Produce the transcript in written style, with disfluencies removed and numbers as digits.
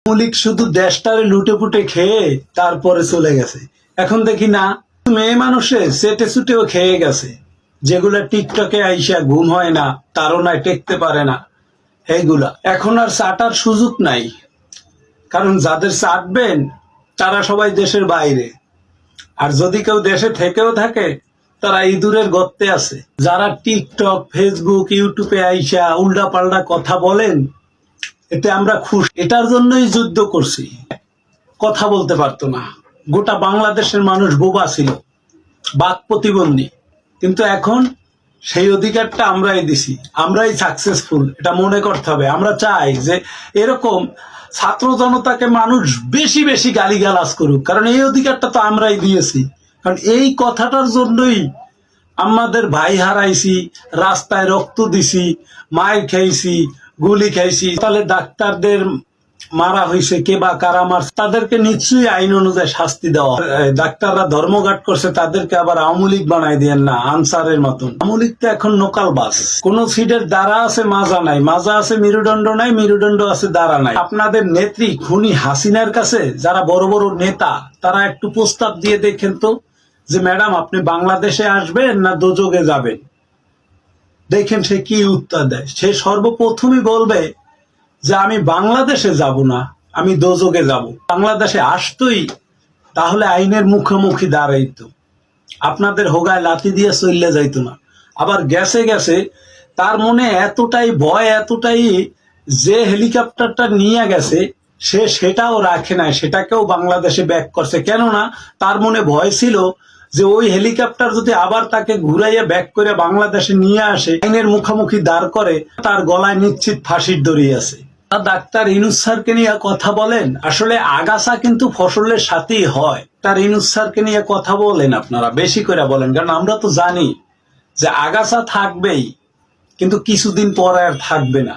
মৌলিক শুধু দেশটারে লুটে পুটে খেয়ে তারপরে চলে গেছে। এখন দেখি না, মেয়ে মানুষে চেটে চুটেও খেয়ে গেছে, যেগুলা টিকটকে আইসা ঘুম হয় না, তাড়নায় টেকতে পারে না, এইগুলা এখন আর চাটার সুযোগ নাই। কারণ যাদের চাটবেন তারা সবাই দেশের বাইরে, আর যদি কেউ দেশে থেকেও থাকে তারা ইঁদুরের গর্তে আছে। যারা টিকটক, ফেসবুক, ইউটিউবে আইসা উল্টা পাল্টা কথা বলেন, এতে আমরা খুশি। এটার জন্যই যুদ্ধ করছি। কথা বলতে পারতো না, গোটা বাংলাদেশের মানুষ বোবা ছিল, বাক প্রতিবন্ধী। কিন্তু এখন সেই অধিকারটা আমরাই দিছি, আমরাই সাকসেসফুল, এটা মনে করতে হবে। আমরা চাই যে এরকম ছাত্র জনতাকে মানুষ বেশি বেশি গালিগালাজ করুক, কারণ এই অধিকারটা তো আমরাই দিয়েছি। কারণ এই কথাটার জন্যই আমাদের ভাই হারাইছি, রাস্তায় রক্ত দিছি, মায়ের খাইছি, গুলি খাইছি। তাহলে ডাক্তারদের মারা হয়েছে, কে বা কারা মারছে, তাদেরকে নিশ্চয়ই আইন অনুযায়ী শাস্তি দেওয়া। ডাক্তাররা ধর্মঘাট করছে, তাদেরকে আবার আওয়ামী লীগ বানাই দেন না, আনসারের মতন। আওয়ামী লীগ তো এখন লোকাল বাস। কোন সিটের দ্বারা আছে, মাজা নাই, মাজা আছে, মেরুদণ্ড নাই, মেরুদণ্ড আছে, দ্বারা নাই। আপনাদের নেত্রী খুনি হাসিনার কাছে যারা বড় বড় নেতা, তারা একটু প্রস্তাব দিয়ে দেখেন তো, যে ম্যাডাম আপনি বাংলাদেশে আসবেন না দোজগে যাবেন। দেখেন সে কি উত্তর দেয়। সে সর্বপ্রথমই বলবে যে আমি বাংলাদেশে যাব না, আমি দোজগে যাব। বাংলাদেশে আসতোই তাহলে আইনের মুখোমুখি দাঁড়াইতো, আপনাদের হোগায় লাথি দিয়ে চললে যাইতো না। আবার গেছে গেছে, তার মনে এতটাই ভয়, এতটাই, যে হেলিকপ্টারটা নিয়ে গেছে সে সেটাও রাখে নাই, সেটাকেও বাংলাদেশে ব্যাক করছে। কেননা তার মনে ভয় ছিল যে ওই হেলিকপ্টার যদি আবার তাকে ঘুরাইয়া ব্যাক করে বাংলাদেশে নিয়ে আসে, আইনের মুখোমুখি দাঁড় করে, তার গলায় নিশ্চিত ফাঁসির দড়ি আছে। ডাক্তার ইউনূস স্যারকে নিয়ে কথা বলেন, আসলে আগাছা কিন্তু ফসলের সাথেই হয়। তার ইউনূস স্যারকে নিয়ে কথা বলেন, আপনারা বেশি করে বলেন, কারণ আমরা তো জানি যে আগাছা থাকবেই, কিন্তু কিছুদিন পর আর থাকবে না।